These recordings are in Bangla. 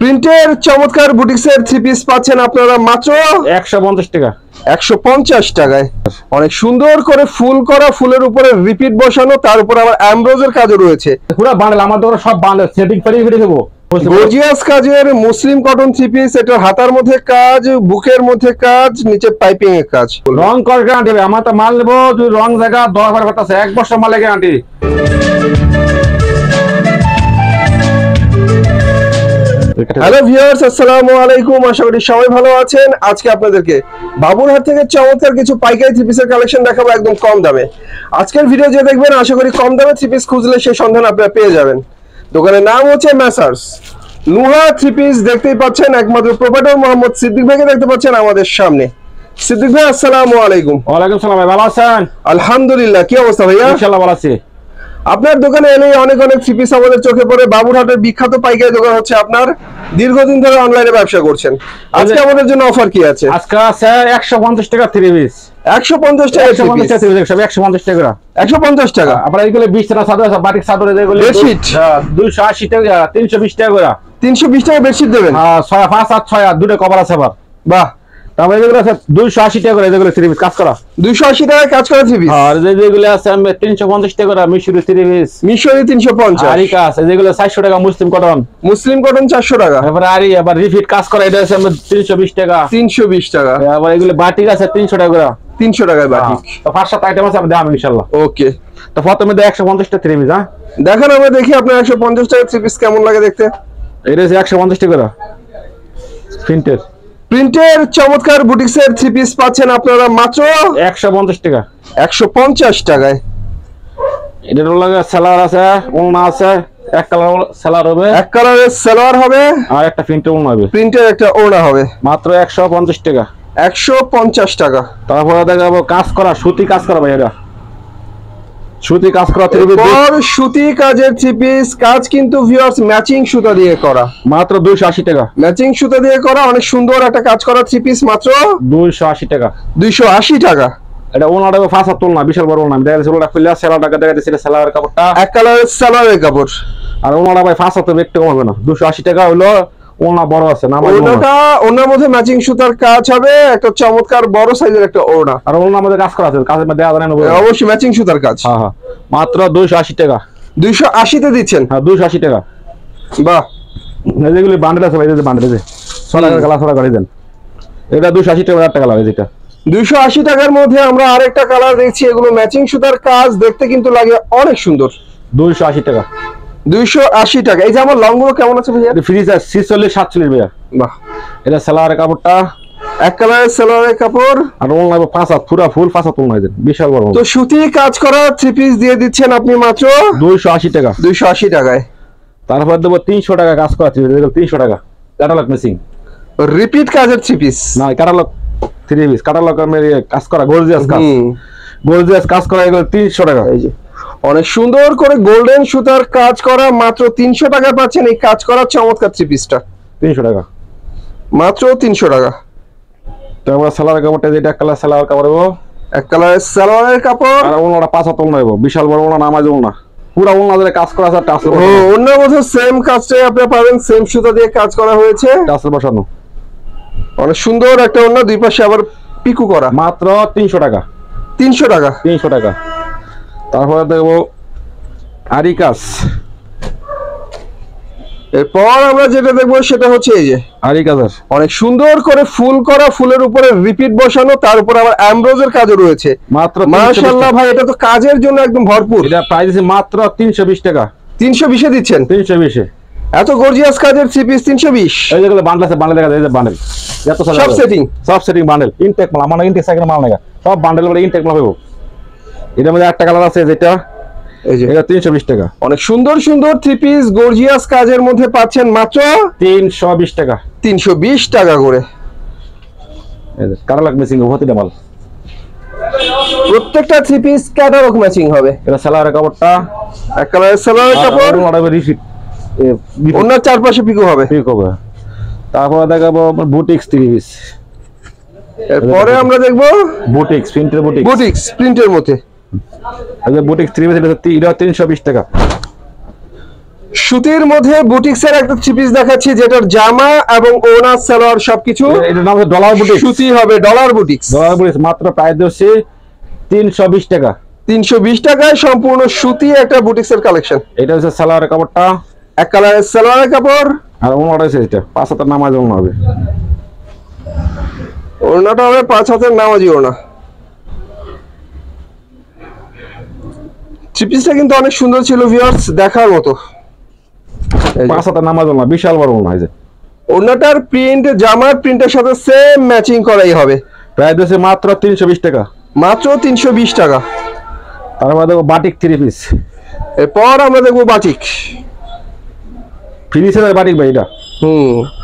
প্রিন্টের চমৎকার বুটিক্সের থ্রি পিস পাচ্ছেন আপনারা মাত্র 150 টাকা। 150 টাকায়। অনেক সুন্দর করে ফুল করা, ফুলের উপরে রিপিট বসানো, তার উপর আবার এমব্রোজের কাজও রয়েছে। পুরো বান্ডেল আমার দোকানে সব বান্ডেল সেটিং ফেটে দেবো। গর্জিয়াস কাজের মুসলিম কটন থ্রি পিস, এটা হাতার মধ্যে কাজ, বুকের মধ্যে কাজ, নিচে পাইপিং এর কাজ। রং কর গ্যারান্টি হবে। আমার তো মাল নেবো, তুই রং জায়গা 10 বার করতেছে, 1 বছর মালে গ্যারান্টি। হ্যালো ভিউয়ার্স, আসসালামু আলাইকুম। আশা করি সবাই ভালো আছেন। আজকে আপনাদেরকে বাবুরহাট থেকে চমৎকার কিছু পাইকারি থ্রি পিসের কালেকশন দেখাবো একদম কম দামে। আজকের ভিডিও যে দেখবেন, আশা করি কম দামে থ্রি পিস খুঁজলে সেই সন্ধান আপনারা পেয়ে যাবেন। দোকানের নাম হচ্ছে মেসার্স নুহা থ্রি পিস। দেখতেই পাচ্ছেন একমাত্র প্রোপাইটর মোহাম্মদ সিদ্দিক ভাইকে দেখতে পাচ্ছেন আমাদের সামনে। সিদ্দিক ভাই, আসসালামু আলাইকুম। ওয়ালাইকুম সালাম ভাই, ভালো আছেন? আলহামদুলিল্লাহ। কি অবস্থা ভাইয়া? ইনশাআল্লাহ ভালো আছি। আপনার দোকানে এলে অনেক অনেক থ্রি পিস আমাদের চোখে পড়ে। বাবুরহাটের বিখ্যাত পাইকারি দোকান হচ্ছে আপনার, দীর্ঘদিন ধরে অনলাইনে ব্যবসা করছেন। আজকে আমাদের জন্য অফার কি আছে? আজকে আছে 150 টাকা থ্রি পিস। 150 টাকা 150 টাকা থ্রি পিস, সব 150 টাকা। 150 টাকা। আপনার এইগুলো 20 টাকা সাদা আছে, বাটিক সাদা যেগুলো বেডশিট 280 টাকা, 320 টাকা করে। 320 টাকা বেডশিট দেবেন? হ্যাঁ, 6 5 7 6 দুটো কভার আছে আবার। বাহ। তারপরে যেগুলো আছে 280 টাকা করে, যেগুলো থ্রি পিস কাজ করা। 280 টাকায় কাজ করা থ্রি পিস। আর যেগুলো আছে আমি 350 টাকা করে মিশরি থ্রি পিস। মিশরি 350। আরিকা আছে যেগুলো 400 টাকা, মুসলিম কটন। মুসলিম কটন 400 টাকা। তারপরে আবার রিফিট কাজ করা, এটা আছে 320 টাকা। 320 টাকা। আবার এগুলো বাটিক আছে 300 টাকা করে। 300 টাকায় বাটিক। তো 5-7 আইটেম আছে, আমি দাম ইনশাআল্লাহ। ওকে। তো প্রথমে 150 টাকা থ্রি পিস। হ্যাঁ, দেখেন আমরা দেখি আপনার 150 টাকা থ্রি পিস কেমন লাগে দেখতে। এটা আছে 150 টাকা করে প্রিন্টের চমৎকার বুটিক্সের থ্রি পিস পাচ্ছেন আপনারা মাত্র 150 টাকা। 150 টাকায়। এটার লগে সেলার আছে, ওড়না আছে। এক কালার সেলার হবে, এক কালারের সালোয়ার হবে, আর একটা প্রিন্টের ওড়না হবে। প্রিন্টের একটা ওড়না হবে। মাত্র 150 টাকা। 150 টাকা। তারপরে দেখাবো কাজ করা, সুতি কাজ করা ভাই। এটা সুতি কাজ করা থ্রি পিস। এরপর সুতি কাজের থ্রি পিস, কাজ কিন্তু ভিউয়ার্স ম্যাচিং সুতা দিয়ে করা। মাত্র 280 টাকা। ম্যাচিং সুতা দিয়ে করা অনেক সুন্দর একটা কাজ করা থ্রি পিস, মাত্র 280 টাকা। 280 টাকা। এটা ওনাটা ফাঁসা তোলনা, বিশাল বড় ওনা। দেখা যাচ্ছে ওটা খুললে সেলার টাকা দেখা যাচ্ছে, সেলারের কাপড়টা এক কালারের সালোয়ারের কাপড়। আর ওনাটা ভাই ফাঁসা তো একটু কম হবে না। 280 টাকা হলো। ওনা বড় আছে না, ওনাটা ওনার মধ্যে ম্যাচিং সুতার কাজ হবে, একটা চমৎকার বড় সাইজের একটা ওড়না। আর ওনার মধ্যে কাজ করা আছে, কাজের মধ্যে দেওয়া জানেন অবশ্যই ম্যাচিং সুতার কাজ। হ্যাঁ হ্যাঁ, মাত্র 280 টাকা। 280 তে দিচ্ছেন? হ্যাঁ, 280 টাকা। বাহ। যেগুলি বান্ডেল আছে ভাই, এই যে বান্ডেল আছে 6 টাকা কালার 6 টাকা করে দেন। এটা 280 টাকা, 8 টাকা লাগে যেটা। 280 টাকার মধ্যে আমরা আরেকটা কালার দেখছি, এগুলো ম্যাচিং সুতার কাজ, দেখতে কিন্তু লাগে অনেক সুন্দর। 280 টাকা। 280 টাকা। এই যে আমার লং গুলো কেমন আছে ভাইয়া? ফ্রিজ আছে 46 47 ভাইয়া। বাহ। এটা সেলারের কাপড়টা এক কালারের সালোয়ারের কাপড়, আর ওনা পাঁচা পুরা ফুল পাঁচা তোলনা দেন, বিশাল বড়। তো সুতি কাজ করা থ্রি পিস দিয়ে দিচ্ছেন আপনি মাত্র 280 টাকা। 280 টাকায়। তারপর দেবো 300 টাকা কাজ করা থ্রি পিস, 300 টাকা। ক্যাটালগ মেসিং, রিপিট কাজের থ্রি পিস না ক্যাটালগ থ্রি পিস, ক্যাটালগ কাজ করা, গর্জিয়াস কাজ, গর্জিয়াস কাজ করা, এগুলো 300 টাকা। এই যে অনেক সুন্দর করে গোল্ডেন সুতার কাজ করা, মাত্র 300 টাকা পাচ্ছেন এই কাজ করা চমৎকার থ্রি পিসটা। 300 টাকা, মাত্র 300 টাকা। তারপর সালোয়ার কাপড়টা, যেটা কালার সালোয়ার কাপড় দেবো, এক কালারের সালোয়ারের কাপড়, আর ওনাটা পাঁচা তোলনা দেবো, বিশাল বড় ওনা, নামাজ ওনা পুরা ওনা ধরে কাজ করা আছে। টাসেল, ও অন্য মধ্যে সেম কাজটাই আপনি পাবেন, সেম সুতা দিয়ে কাজ করা হয়েছে, টাসেল বসানো। অনেক সুন্দর একটা ওনা, দুই পাশে আবার পিকু করা। মাত্র 300 টাকা। 300 টাকা। 300 টাকা। তারপরে দেবো আরিকাস। এরপর আমরা যেটা দেখবো সেটা হচ্ছে এই যে আরিকাস অনেক সুন্দর করে ফুল করা, ফুলের উপরে রিপিট বসানো, তার উপর আবার এমব্রোজের কাজও রয়েছে। মাত্র মাশাআল্লাহ ভাই, এটা তো কাজের জন্য একদম ভরপুর। এটা প্রাইস আছে মাত্র 320 টাকা। 320 এ দিচ্ছেন? 320 এ এত গর্জিয়াস কাজের থ্রি পিস 320? এই যেগুলো বান্ডেল আছে, বান্ডেল দেখা যায়, এই যে বান্ডেল যত সব সেটিং, সব সেটিং বান্ডেল, ইনটেক মাল, আমার ইনটেক সাইকেল মাল না, সব বান্ডেল করে ইনটেক মাল হবে। এটার মধ্যে একটা কালার আছে, যেটা এই যে এটা 320 টাকা। অনেক সুন্দর সুন্দর থ্রি পিস গর্জিয়াস কাজের মধ্যে পাচ্ছেন মাত্র 320 টাকা। 320 টাকা করে। এই যে ক্যাটালগ মেসিং ভর্তিটা মাল, প্রত্যেকটা থ্রি পিস ক্যাটালগ ম্যাচিং হবে। এটা সালোয়ারের কাপড়টা এক কালারের সালোয়ারের কাপড়, ওনাটা রিফিট ওনার চারপাশে পিকো হবে। ঠিক হবে। তারপরে দেখাবো বুটিক্স থ্রি পিস। এরপরে আমরা দেখবো বুটিক্স প্রিন্টের, বুটিক্স প্রিন্টের মধ্যে। এই যে বুটিক্স থ্রি পিস, এটা 320 টাকা। সুতির মধ্যে বুটিক্সের একটা থ্রি পিস দেখাচ্ছি, যেটার জামা এবং ওনার সালোয়ার সবকিছু এটার নাম হচ্ছে ডলার বুটিক। সুতি হবে, ডলার বুটিক্স। ডলার বুটিক মাত্র প্রাইস দিচ্ছি 320 টাকা। 320 টাকায় সম্পূর্ণ সুতি একটা বুটিক্সের কালেকশন। এটা হচ্ছে সালোয়ারের কাপড়টা, এক কালারের সালোয়ারের কাপড়, আর ওনাটা হচ্ছে এটা 5 হাতের নামাজ ওনা হবে। ওড়নাটা হবে 5 হাতের নামাজি ওড়না। থ্রি পিসটা কিন্তু অনেক সুন্দর ছিল ভিউয়ার্স, দেখার মতো। 5 হাতের নামাজ ওনা, বিশাল বড় ওনা। এই যে ওড়নাটার প্রিন্ট জামার প্রিন্টের সাথে সেম ম্যাচিং করাই হবে। প্রাইস দিচ্ছি মাত্র 320 টাকা। মাত্র 320 টাকা। তারপর দেখো বাটিক 3 পিস। এরপর আমরা দেখবো বাটিক। ফ্রি সাইজের বাটিক ভাই এটা।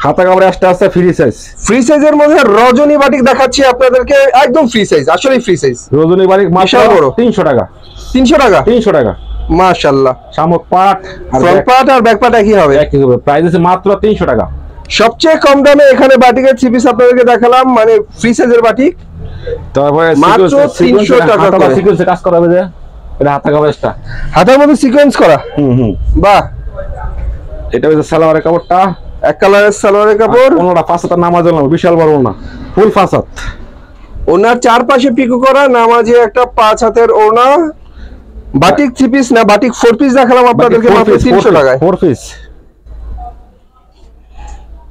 হাতা কাপড় এক্সট্রা আছে, ফ্রি সাইজ। ফ্রি সাইজের মধ্যে রজনী বাটিক দেখাচ্ছি আপনাদেরকে, একদম ফ্রি সাইজ, আসলে ফ্রি সাইজ। রজনী বাটিক মাত্র 300 টাকা। 300 টাকা। 300 টাকা মাশাআল্লাহ। শামুক পাট আর ফ্রন্ট পার্ট আর ব্যাক পার্ট একই হবে। একই হবে। প্রাইস আছে মাত্র 300 টাকা। সবচেয়ে কম দামে এখানে বাটিকের থ্রি পিস আপনাদেরকে দেখালাম, মানে ফ্রি সাইজের বাটিক। তারপরে মাত্র 300 টাকা করে সিকোয়েন্সে কাজ করা হবে যে এটা হাতা কাপড় এক্সট্রা, হাতের মধ্যে সিকোয়েন্স করা। বাহ। এটা হচ্ছে সালোয়ারের কাপড়টা, এক কালারের সালোয়ারের কাপড়। ওনাটা 5 হাতের নামাজ ওনা, বিশাল বড় ওনা, ফুল 5 হাত। ওনার চারপাশে পিকো করা নামাজি একটা 5 হাতের ওনা। বাটিক থ্রি পিস না, বাটিক 4 পিস দেখালাম আপনাদেরকে মাত্র 300 টাকায়। 4 পিস।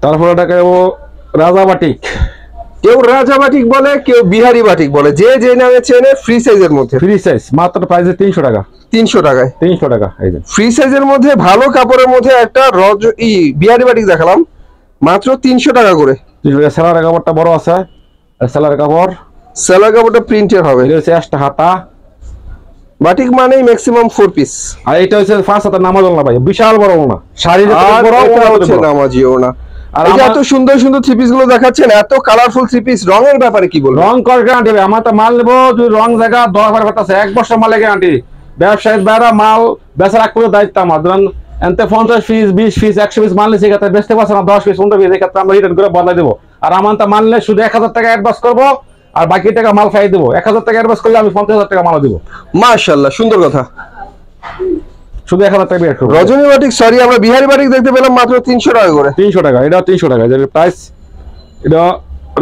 তারপরে টাকা ও রাজা বাটিক। কেউ রাজা বাটিক বলে, কেউ বিহারি বাটিক বলে, যে যে নামে চেনে। ফ্রি সাইজের মধ্যে, ফ্রি সাইজ মাত্র প্রাইস 300 টাকা। 300 টাকায়। 300 টাকা। এই যে ফ্রি সাইজের মধ্যে ভালো কাপড়ের মধ্যে একটা বিহারি বাটিক দেখালাম মাত্র 300 টাকা করে। সালোয়ারের কাপড়টা বড় আছে, সালোয়ারের কাপড়, সালোয়ার কাপড়টা প্রিন্টের হবে। এটা হচ্ছে একটা হাতা। বাটিক মানেই ম্যাক্সিমাম 4 পিস। আর এটা হচ্ছে 5 হাতের নামাজ ওনা ভাই, বিশাল বড় ওনা, শাড়ি বড় হচ্ছে নামাজি ওনা। আর এই যে এত সুন্দর সুন্দর থ্রি পিস গুলো দেখাচ্ছেন, এত কালারফুল থ্রি পিস, রঙের ব্যাপারে কি বলবো? রং কর গ্যারান্টি ভাই, আমার তো মাল নেবো তুই রং জায়গা 10 বার আছে, 1 বছর মালে গ্যারান্টি। ব্যবসায়ী বাইরা মাল বেচার এক করে দায়িত্ব আমার। ধরেন এনতে 50 পিস 20 পিস 100 পিস মাল নিচ্ছে, এক্ষেত্রে বেচতে পারছে না 10 পিস 15 পিস, এক্ষেত্রে আমরা রিটার্ন করে বদলাই দেবো। আর আমার তো মানলে শুধু 1000 টাকা অ্যাডভান্স করবো, আর বাকি টাকা মাল খাই দেবো। 1000 টাকা অ্যাডভান্স করলে আমি 50,000 টাকা মাল দেবো। মাশাআল্লাহ, সুন্দর কথা। শুধু 1000 টাকা বের করবো। রজনী বাটিক, সরি আমরা বিহারি বাটিক দেখতে পেলাম মাত্র 300 টাকা করে। 300 টাকা, এটা 300 টাকা যে প্রাইস। এটা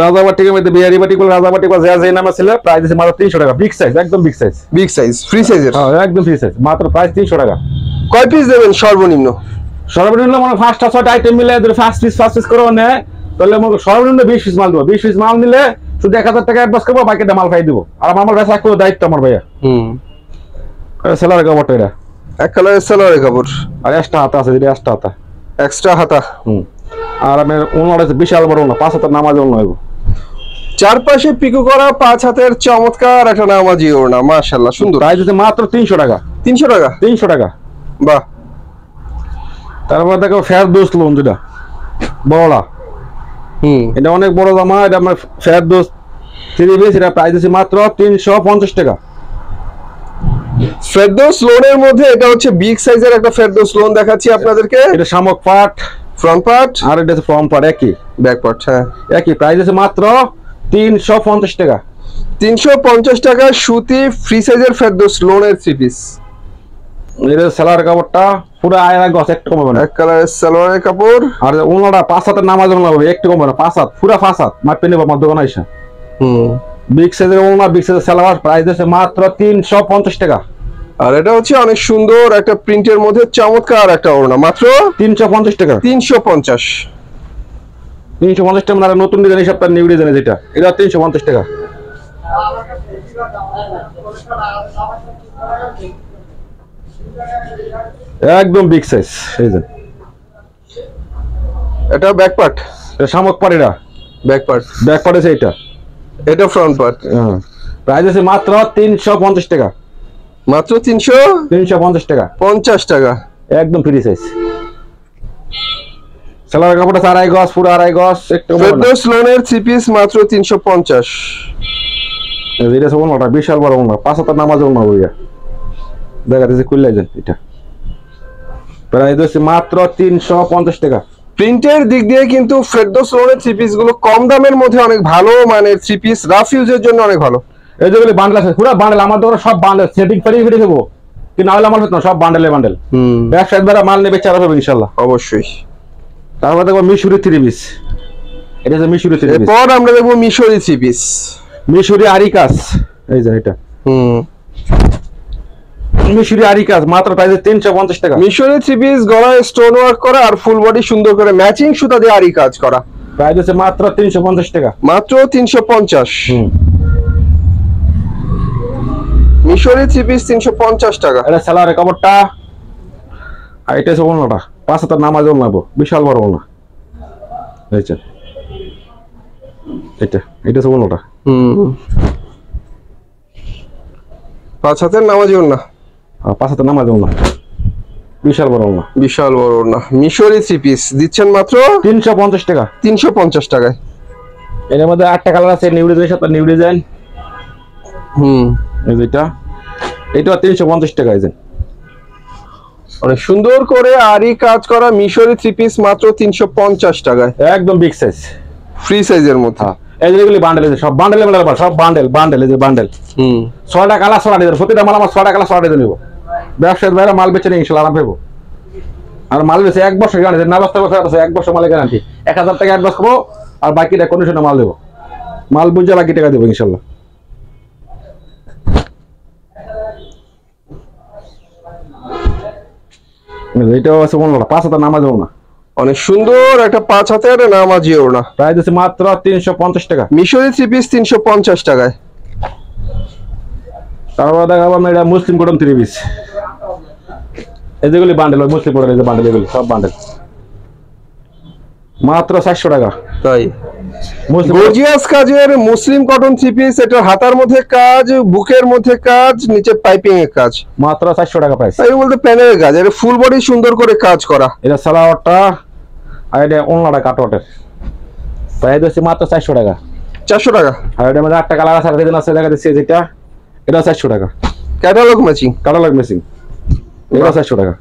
রাজা বাটিকের মধ্যে বিহারি বাটিক বলে, রাজা বাটিক বা যে নাম ছিল, প্রাইস দিচ্ছে মাত্র 300 টাকা। বিগ সাইজ, একদম big size. Big size, free সাইজের। হ্যাঁ একদম ফ্রি সাইজ, মাত্র প্রাইস 300 টাকা। কয় পিস দেবেন সর্বনিম্ন? সর্বনিম্ন মানে 5টা 6টা আইটেম মিলে যদি 5 পিস করে নেয়, তাহলে মনে সর্বনিম্ন 20 পিস মাল দেবো। 20 পিস মাল নিলে শুধু 1000 টাকা অ্যাডভান্স করবো, বাকিটা মাল খাই দেবো। আর আমার বেচা কোনো দায়িত্ব আমার ভাইয়া। সেলারের কাপড়টা এটা, এক কালারের সালোয়ারের কাপড়, আর এক্সট্রা হাতা আছে, যেটা এক্সট্রা হাতা, এক্সট্রা হাতা। আর আমি ওনার আছে বিশাল বড় ওনা, 5 হাতের নামাজ ওনা। চারপাশে পিকো করা 5 হাতের চমৎকার একটা নামাজি ওড়না, মাশাআল্লাহ সুন্দর। প্রাইস হচ্ছে মাত্র 300 টাকা। 300 টাকা। 300 টাকা। বাহ। তারপর দেখো ফেরদৌস লোন, যেটা বড়টা, এটা অনেক বড় জামা। এটা আমার ফেরদৌস 3 পিস, এটা প্রাইস হচ্ছে মাত্র 350 টাকা। ফেরদৌস লোনের মধ্যে এটা হচ্ছে বিগ সাইজের একটা ফেরদৌস লোন দেখাচ্ছি আপনাদেরকে। এটা শামুক পাট, ফ্রন্ট পার্ট আর এটা হচ্ছে ফ্রন্ট পাট, একই ব্যাক পার্ট। হ্যাঁ একই প্রাইস আছে মাত্র 350 টাকা। 350 টাকা সুতি ফ্রি সাইজের ফেরদৌস লোনের থ্রি পিস। এটা সালোয়ার কাপড়টা পুরো আয়রা গস, একটু কমবে না। এক কালারের সালোয়ারের কাপড়, আর ওনাটা 5 হাতের নামাজ ওনা হবে, একটু কমবে না। 5 হাত, পুরো 5 হাত মাপে নেব আমার দোকানে এসে। বিগ সাইজের ওনা, বিগ সাইজের সালোয়ার, প্রাইস আছে মাত্র 350 টাকা। আর এটা হচ্ছে অনেক সুন্দর একটা প্রিন্টের মধ্যে চমৎকার একটা ওড়না, মাত্র 350 টাকা। 350। 350 টাকা। মানে নতুন ডিজাইন, এই সপ্তাহ নিউ ডিজাইন, যেটা এটা 350 টাকা। একদম বিগ সাইজ। এই যে এটা ব্যাক পার্ট, এটা শামুক পাট, এটা ব্যাক পার্ট, ব্যাক পাট আছে এটা। এটা ফ্রন্ট পার্ট। প্রাইস আছে মাত্র 350 টাকা। মাত্র 350 টাকা। একদম ফ্রি সাইজ। সালোয়ার কাপড়টা 2.5 গজ, পুরো 2.5 গজ, একটু ফেরদৌস লোনের থ্রি পিস মাত্র 350। এটা সব ওনাটা বিশাল বড় ওনা, 5 হাতের নামাজ ওনা হইয়া দেখাতেছে খুললে যান। এটা প্রাইস হচ্ছে মাত্র 350 টাকা। প্রিন্টের দিক দিয়ে কিন্তু ফেরদৌস লোনের থ্রি পিস গুলো কম দামের মধ্যে অনেক ভালো মানের থ্রি পিস, রাফ ইউজের জন্য অনেক ভালো। এই যেগুলো বান্ডেল আছে, পুরো বান্ডেল, আমার দোকানে সব বান্ডেল, সেটিং ফেরিয়ে দেবো। কি না হলে আমার হতো না, সব বান্ডেলে বান্ডেল। ব্যবসায়ী দ্বারা মাল নেবে চারা হবে ইনশাল্লাহ। অবশ্যই। তারপর দেখবো মিশরি 3 পিস, এটা হচ্ছে মিশরি 3 পিস। এরপর আমরা দেখবো মিশরি 3 পিস, মিশরি আরি কাজ, এই যে এটা মিশরি আরি কাজ, মাত্র প্রাইস 350 টাকা। মিশরি 3 পিস, গলায় স্টোন ওয়ার্ক করা আর ফুল বডি সুন্দর করে ম্যাচিং সুতা দিয়ে আরি কাজ করা, প্রাইস হচ্ছে মাত্র 350 টাকা, মাত্র 350। মিশরি 3 পিস 350 টাকা। এটা সালোয়ারের কাপড়টা, আর এটা হচ্ছে ওড়নাটা, 5 হাতের নামাজ ওড়না, বিশাল বড় ওড়না, দেখছেন এটা হচ্ছে ওড়নাটা। 5 হাতের নামাজি ওড়না, 5 হাতের নামাজ ওড়না, বিশাল বড় ওড়না, বিশাল বড় ওড়না। মিশরি 3 পিস দিচ্ছেন মাত্র 350 টাকা, 350 টাকায়। এর মধ্যে 8টা কালার আছে, নিউ ডিজাইন সাথে নিউ ডিজাইন। এই যেটা, এটা 350 টাকা। এই যে অনেক সুন্দর করে আরি কাজ করা মিশরি 3 পিস মাত্র 350 টাকায়, একদম বিগ সাইজ, ফ্রি সাইজের মধ্যে। এই যে এগুলি বান্ডেল, এই যে সব বান্ডেল বান্ডেল, সব বান্ডেল বান্ডেল, এই যে বান্ডেল 6টা কালার 6টা ডিজাইন, প্রতিটা মাল আমার 6টা কালার 6টা ডিজাইন নেব। ব্যবসায়ীর বাইরে মাল বেচে নিয়ে ইনশাআল্লাহ আরাম পাবো। আর মাল বেচে 1 বছর গ্যারান্টি, না বাস্তবে ফেরত আছে 1 বছর মালের গ্যারান্টি। 1000 টাকা অ্যাডভান্স করবো আর বাকিটা কন্ডিশনে মাল দেবো, মাল বুঝে বাকি টাকা দেবো ইনশাআল্লাহ। এটাও আছে 5 হাতের নামাজ ওড়না, অনেক সুন্দর একটা 5 হাতের নামাজি ওড়না, প্রাইস আছে মাত্র 350 টাকা। মিশরি 3 পিস 350 টাকায়। তারপর দেখাবো আমরা এটা মুসলিম কটন 3 পিস, এই যেগুলি বান্ডেল, মুসলিম কটন, এই যে বান্ডেল, এগুলি সব বান্ডেল, মাত্র 400 টাকা। তাই গর্জিয়াস কাজের মুসলিম কটন 3 পিস, এটা হাতার মধ্যে কাজ, বুকের মধ্যে কাজ, নিচে পাইপিং এর কাজ, মাত্র 400 টাকা প্রাইস। তাই বলতে প্যানেলের কাজ, এটা ফুল বডি সুন্দর করে কাজ করা। এটা সালোয়ারটা আর এটা ওড়নাটা কাটওয়াটের, প্রাইস হচ্ছে মাত্র 400 টাকা। 400 টাকা। আর এটার মধ্যে 8টা কালার আছে, আর ডিজাইন আছে, দেখা দিচ্ছি যেটা, এটা 400 টাকা। ক্যাটালগ ম্যাচিং, কাটালগ মেশিন, এটা 400 টাকা।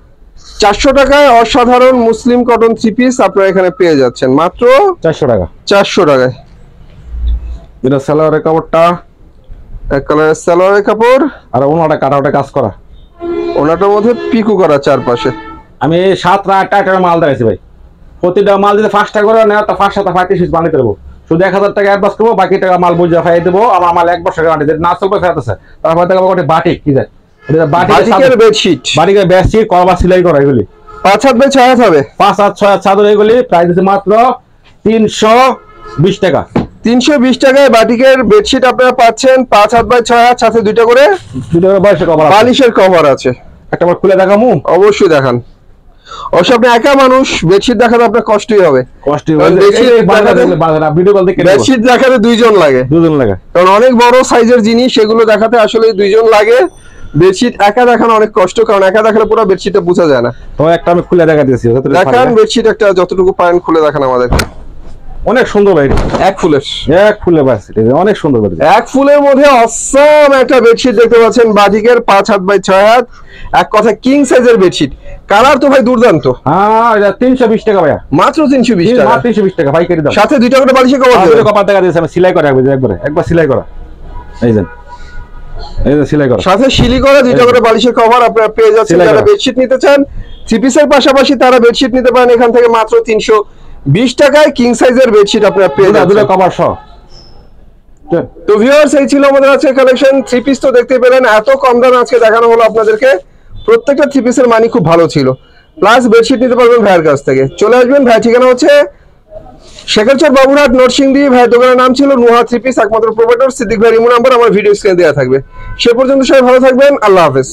400 টাকায় অসাধারণ মুসলিম কটন 3 পিস আপনারা এখানে পেয়ে যাচ্ছেন মাত্র 400 টাকা। 400 টাকায়। এটা সালোয়ারের কাপড়টা, এক কালারের সালোয়ারের কাপড়, আর ওড়নাটা কাটাওয়াটে কাজ করা, ওনাটার মধ্যে পিকু করা চারপাশে। আমি 7টা 8টা মাল দেখাইছি ভাই, প্রতিটা মাল যদি 5 টাকা করে নেওয়া তো 5 7 35 পিস বানিয়ে দেবো, শুধু 1000 টাকা অ্যাডভান্স করবো, বাকি টাকা মাল বুঝে ফাইয়ে দেবো। আমার মাল 1 বছর গ্যারান্টি, না চলবে ফেরত আছে। তারপর দেখাবো একটা বাটিক, কি যায় এটা, বাটিকের বেডশিট, বাটিকের বেডশিট কলবা সেলাই করা, এগুলি 5 হাত বাই 6 হাত হবে, 5 হাত 6 হাত চাদর, এগুলি প্রাইস আছে মাত্র 320 টাকা। 320 টাকায় বাটিকের বেডশিট আপনারা পাচ্ছেন, 5 হাত বাই 6 হাত, সাথে দুইটা করে বয়সে কভার, বালিশের কভার আছে। একটা বার খুলে দেখামু, অবশ্যই দেখান। অবশ্য আপনি একা মানুষ, বেডশিট দেখাতে আপনার কষ্টই হবে, বেডশিট দেখাতে দুইজন লাগে, কারণ অনেক বড় সাইজের জিনিস, সেগুলো দেখাতে আসলে দুইজন লাগে। বেডশিট একা দেখানো অনেক কষ্ট, কারণ একা দেখালে পুরো বেডশিটটা বোঝা যায় না। তো একটা আমি খুলে দেখা দিয়েছি, দেখান বেডশিট একটা, যতটুকু পারেন খুলে দেখান আমাদেরকে। অনেক সুন্দর ভাই, এক ফুলের বাস, অনেক সুন্দর, এক ফুলের মধ্যে অসাম একটা বেডশিট দেখতে পাচ্ছেন, বাটিকের 5 হাত বাই 6 হাত, এক কথা কিং সাইজের বেডশিট। কালার তো ভাই দুর্দান্ত। হ্যাঁ, এটা 320 টাকা ভাইয়া, মাত্র 320 টাকা, 320 টাকা পাইকারি দাম, সাথে দুইটা করে বালিশের কভার দেবেন। কভার দেখা দিয়েছে, আমি সেলাই করা একবার সেলাই করা, এই যে সেলাই করা, সাথে শিলি করা দুইটা করে বালিশের কভার আপনারা পেয়ে যাচ্ছেন। যারা বেডশিট নিতে চান 3 পিসের পাশাপাশি, তারা বেডশিট নিতে পারেন এখান থেকে মাত্র 320 টাকায় কিং সাইজের বেডশিট আপনারা পেয়ে যাচ্ছেন, কভার সহ। তো ভিউয়ার্স, এই ছিল আমাদের আজকে কালেকশন। 3 পিস তো দেখতে পেলেন, এত কম দামে আজকে দেখানো হলো আপনাদেরকে। প্রত্যেকটা 3 পিসের মানি খুব ভালো ছিল, প্লাস বেডশিট নিতে পারবেন ভাইয়ের কাছ থেকে। চলে আসবেন, ভাই ঠিকানা হচ্ছে শেখারচর, বাবুরহাট, নরসিংদী। ভাই দোকানের নাম ছিল নুহা 3 পিস, একমাত্র প্রোভাইডার সিদ্দিক ভাই। ইমো নাম্বার আমার ভিডিও স্ক্রিনে দেওয়া থাকবে। সে পর্যন্ত সবাই ভালো থাকবেন, আল্লাহ হাফেজ।